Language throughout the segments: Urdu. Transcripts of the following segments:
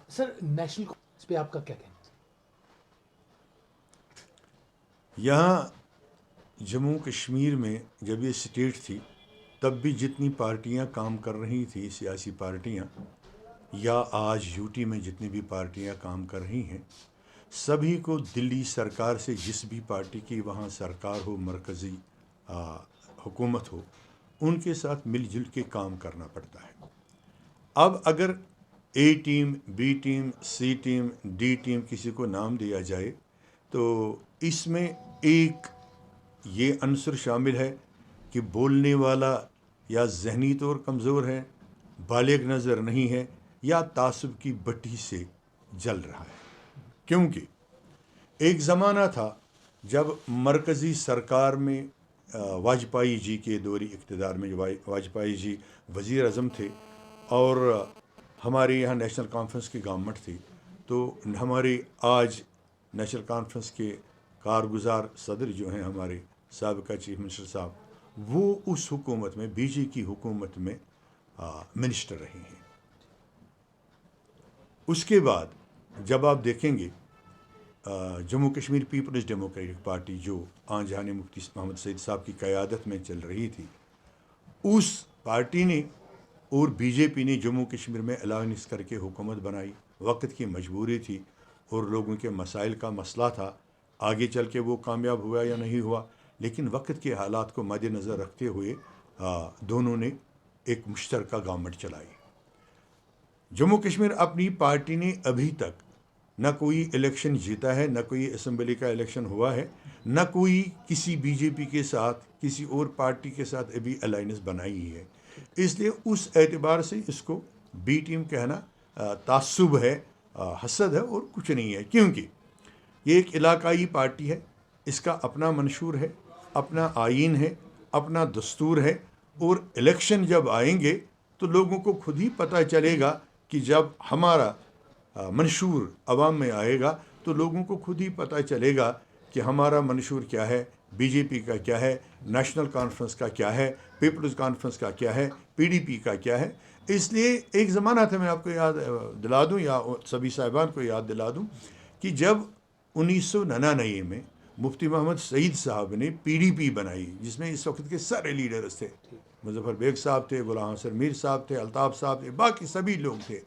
سر نیشنل اس پہ آپ کا کیا کہنا ہے؟ یہاں جموں کشمیر میں جب یہ اسٹیٹ تھی تب بھی جتنی پارٹیاں کام کر رہی تھیں سیاسی پارٹیاں، یا آج یو ٹی میں جتنی بھی پارٹیاں کام کر رہی ہیں، سبھی کو دلی سرکار سے، جس بھی پارٹی کی وہاں سرکار ہو، مرکزی حکومت ہو، ان کے ساتھ مل جل کے کام کرنا پڑتا ہے۔ اب اگر A team, B team, C team, D team کسی کو نام دیا جائے تو اس میں ایک یہ عنصر شامل ہے کہ بولنے والا یا ذہنی طور کمزور ہے، بالغ نظر نہیں ہے، یا تعصب کی بٹی سے جل رہا ہے۔ کیونکہ ایک زمانہ تھا جب مرکزی سرکار میں واجپئی جی کے دوری اقتدار میں واجپئی جی وزیر اعظم تھے اور ہمارے یہاں نیشنل کانفرنس کی گورنمنٹ تھی، تو ہمارے آج نیشنل کانفرنس کے کارگزار صدر جو ہیں ہمارے سابقہ چیف منسٹر صاحب، وہ اس حکومت میں، بی جے کی حکومت میں منسٹر رہے ہیں۔ اس کے بعد جب آپ دیکھیں گے جموں کشمیر پیپلز ڈیموکریٹک پارٹی جو آن جہان مفتی محمد سعید صاحب کی قیادت میں چل رہی تھی، اس پارٹی نے اور بی جے پی نے جموں کشمیر میں الائنس کر کے حکومت بنائی۔ وقت کی مجبوری تھی اور لوگوں کے مسائل کا مسئلہ تھا، آگے چل کے وہ کامیاب ہوا یا نہیں ہوا، لیکن وقت کے حالات کو مد نظر رکھتے ہوئے دونوں نے ایک مشترکہ گورنمنٹ چلائی۔ جموں کشمیر اپنی پارٹی نے ابھی تک نہ کوئی الیکشن جیتا ہے، نہ کوئی اسمبلی کا الیکشن ہوا ہے، نہ کوئی کسی بی جے پی کے ساتھ، کسی اور پارٹی کے ساتھ ابھی الائنس بنائی ہے۔ اس لیے اس اعتبار سے اس کو بی ٹیم کہنا تعصب ہے، حسد ہے، اور کچھ نہیں ہے، کیونکہ یہ ایک علاقائی پارٹی ہے، اس کا اپنا منشور ہے، اپنا آئین ہے، اپنا دستور ہے، اور الیکشن جب آئیں گے تو لوگوں کو خود ہی پتہ چلے گا کہ جب ہمارا منشور عوام میں آئے گا تو لوگوں کو خود ہی پتہ چلے گا کہ ہمارا منشور کیا ہے، بی جے پی کا کیا ہے، نیشنل کانفرنس کا کیا ہے، پیپلز کانفرنس کا کیا ہے، پی ڈی پی کا کیا ہے۔ اس لیے ایک زمانہ تھا، میں آپ کو یاد دلا دوں یا سبھی صاحبان کو یاد دلا دوں، کہ جب 1999 میں مفتی محمد سعید صاحب نے پی ڈی پی بنائی، جس میں اس وقت کے سارے لیڈرز تھے، مظفر بیگ صاحب تھے، غلام حسن میر صاحب تھے، الطاف صاحب تھے، باقی سبھی لوگ تھے،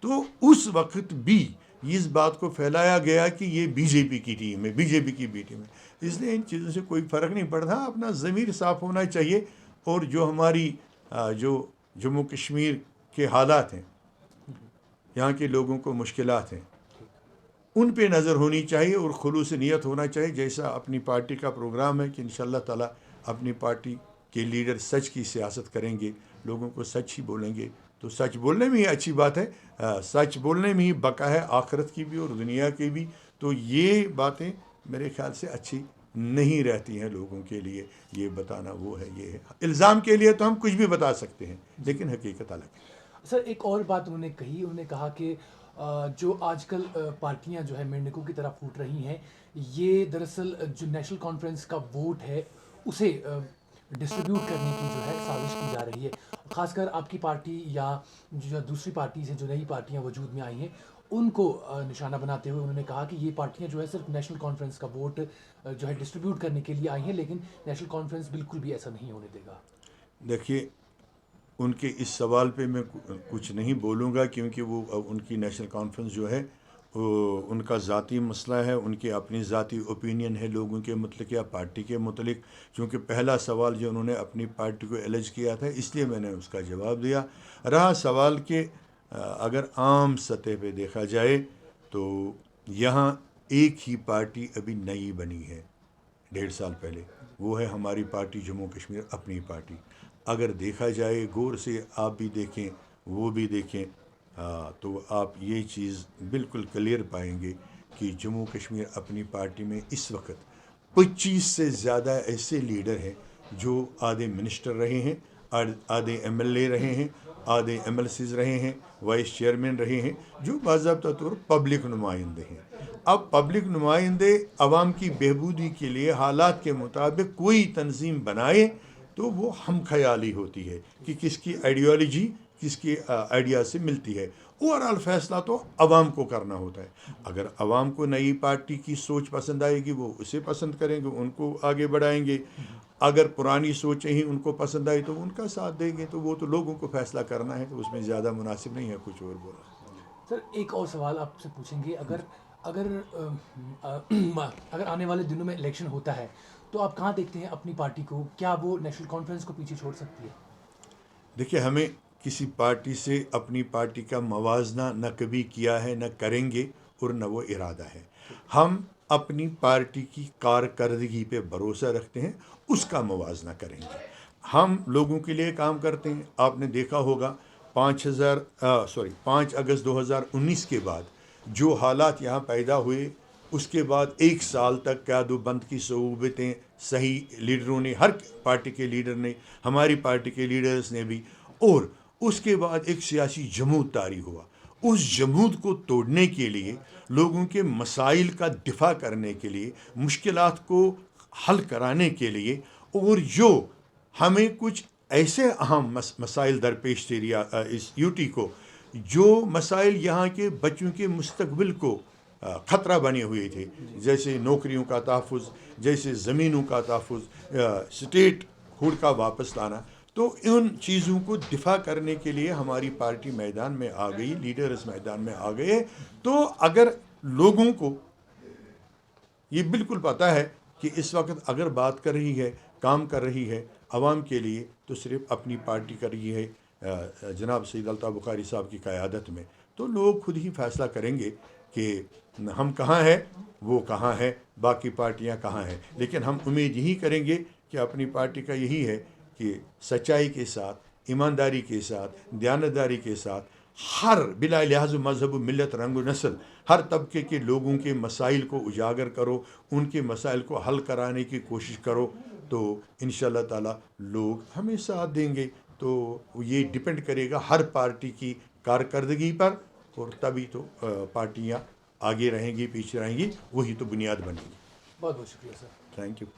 تو اس وقت بھی اس بات کو پھیلایا گیا کہ یہ بی جے پی کی ٹیم ہے، بی جے پی کی بی ٹیم ہے۔ اس لیے ان چیزوں سے کوئی فرق نہیں پڑتا، اپنا ضمیر صاف ہونا چاہیے، اور جو ہماری جو جموں کشمیر کے حالات ہیں، یہاں کے لوگوں کو مشکلات ہیں، ان پہ نظر ہونی چاہیے اور خلوص نیت ہونا چاہیے، جیسا اپنی پارٹی کا پروگرام ہے کہ انشاءاللہ تعالیٰ اپنی پارٹی کے لیڈر سچ کی سیاست کریں گے، لوگوں کو سچ ہی بولیں گے، تو سچ بولنے میں ہی اچھی بات ہے، سچ بولنے میں ہی بقا ہے آخرت کی بھی اور دنیا کی بھی۔ تو یہ باتیں میرے خیال سے اچھی نہیں رہتی ہیں لوگوں کے لیے، یہ بتانا وہ ہے یہ ہے، الزام کے لیے تو ہم کچھ بھی بتا سکتے ہیں لیکن حقیقت الگ ہے۔ سر ایک اور بات انہوں نے کہی، انہوں نے کہا کہ جو آج کل پارٹیاں جو ہے مینڈکوں کی طرح پھوٹ رہی ہیں، یہ دراصل جو نیشنل کانفرنس کا ووٹ ہے اسے ڈسٹریبیوٹ کرنے کی جو ہے سازش کی جا رہی ہے، خاص کر آپ کی پارٹی یا جو دوسری پارٹیز ہیں، جو نئی پارٹیاں وجود میں آئی ہیں، ان کو نشانہ بناتے ہوئے انہوں نے کہا کہ یہ پارٹیاں جو ہے صرف نیشنل کانفرنس کا ووٹ جو ہے ڈسٹریبیوٹ کرنے کے لیے آئی ہیں، لیکن نیشنل کانفرنس بالکل بھی ایسا نہیں ہونے دے گا۔ دیکھیے، ان کے اس سوال پہ میں کچھ نہیں بولوں گا، کیونکہ وہ ان کی نیشنل کانفرنس جو ہے ان کا ذاتی مسئلہ ہے، ان کی اپنی ذاتی اوپینین ہے لوگوں کے متعلق یا پارٹی کے متعلق۔ چونکہ پہلا سوال جو انہوں نے اپنی پارٹی کو ایلج کیا تھا، اس لیے میں نے اس کا جواب دیا۔ رہا سوال کہ اگر عام سطح پہ دیکھا جائے تو یہاں ایک ہی پارٹی ابھی نئی بنی ہے 1.5 سال پہلے، وہ ہے ہماری پارٹی جموں کشمیر اپنی پارٹی۔ اگر دیکھا جائے غور سے، آپ بھی دیکھیں وہ بھی دیکھیں، تو آپ یہ چیز بالکل کلیئر پائیں گے کہ جموں کشمیر اپنی پارٹی میں اس وقت 25 سے زیادہ ایسے لیڈر ہیں جو آدھے منسٹر رہے ہیں، آدھے ایم ایل اے رہے ہیں، آدھے ایم ایل سیز رہے ہیں، وائس چیئرمین رہے ہیں، جو باضابطہ طور پبلک نمائندے ہیں۔ اب پبلک نمائندے عوام کی بہبودی کے لیے حالات کے مطابق کوئی تنظیم بنائے تو وہ ہم خیالی ہوتی ہے کہ کس کی آئیڈیالوجی کس کی آئیڈیا سے ملتی ہے، اوور آل فیصلہ تو عوام کو کرنا ہوتا ہے. اگر عوام کو نئی پارٹی کی سوچ پسند آئے گی وہ اسے پسند کریں گے, ان کو آگے بڑھائیں گے. اگر پرانی سوچیں ہی ان کو پسند آئی تو ان کا ساتھ دیں گے. تو وہ تو لوگوں کو فیصلہ کرنا ہے, تو اس میں زیادہ مناسب نہیں ہے کچھ اور بولا. سر ایک اور سوال آپ سے پوچھیں گے, اگر آنے والے دنوں میں الیکشن ہوتا ہے تو آپ کہاں دیکھتے ہیں اپنی پارٹی کو؟ کیا وہ نیشنل کانفرنس کو پیچھے چھوڑ سکتی ہے؟ دیکھیے, ہمیں کسی پارٹی سے اپنی پارٹی کا موازنہ نہ کبھی کیا ہے, نہ کریں گے, اور نہ وہ ارادہ ہے. ہم اپنی پارٹی کی کارکردگی پہ بھروسہ رکھتے ہیں, اس کا موازنہ کریں گے. ہم لوگوں کے لیے کام کرتے ہیں. آپ نے دیکھا ہوگا 5 اگست 2019 کے بعد جو حالات یہاں پیدا ہوئے, اس کے بعد 1 سال تک قید و بند کی صعوبتیں صحیح لیڈروں نے, ہر پارٹی کے لیڈر نے, ہماری پارٹی کے لیڈرز نے بھی, اور اس کے بعد ایک سیاسی جمود طاری ہوا. اس جمود کو توڑنے کے لیے, لوگوں کے مسائل کا دفاع کرنے کے لیے, مشکلات کو حل کرانے کے لیے, اور جو ہمیں کچھ ایسے اہم مسائل درپیش تھے اس یوٹی کو, جو مسائل یہاں کے بچوں کے مستقبل کو خطرہ بنے ہوئے تھے, جیسے نوکریوں کا تحفظ, جیسے زمینوں کا تحفظ, اسٹیٹ ہوڈ کا واپس لانا, تو ان چیزوں کو دفاع کرنے کے لیے ہماری پارٹی میدان میں آ گئی, لیڈرز میدان میں آ گئے. تو اگر لوگوں کو یہ بالکل پتہ ہے کہ اس وقت اگر بات کر رہی ہے, کام کر رہی ہے عوام کے لیے, تو صرف اپنی پارٹی کر رہی ہے جناب سید الطاف بخاری صاحب کی قیادت میں, تو لوگ خود ہی فیصلہ کریں گے کہ ہم کہاں ہیں, وہ کہاں ہے, باقی پارٹیاں کہاں ہیں. لیکن ہم امید یہی کریں گے کہ اپنی پارٹی کا یہی ہے کہ سچائی کے ساتھ, ایمانداری کے ساتھ, دیانتداری کے ساتھ, ہر بلا لحاظ مذہب و ملت رنگ و نسل ہر طبقے کے لوگوں کے مسائل کو اجاگر کرو, ان کے مسائل کو حل کرانے کی کوشش کرو, تو انشاءاللہ تعالی لوگ ہمیں ساتھ دیں گے. تو یہ ڈپینڈ کرے گا ہر پارٹی کی کارکردگی پر, اور تبھی تو پارٹیاں آگے رہیں گی, پیچھے رہیں گی, وہی تو بنیاد بنے گی. بہت بہت شکریہ سر. Thank you.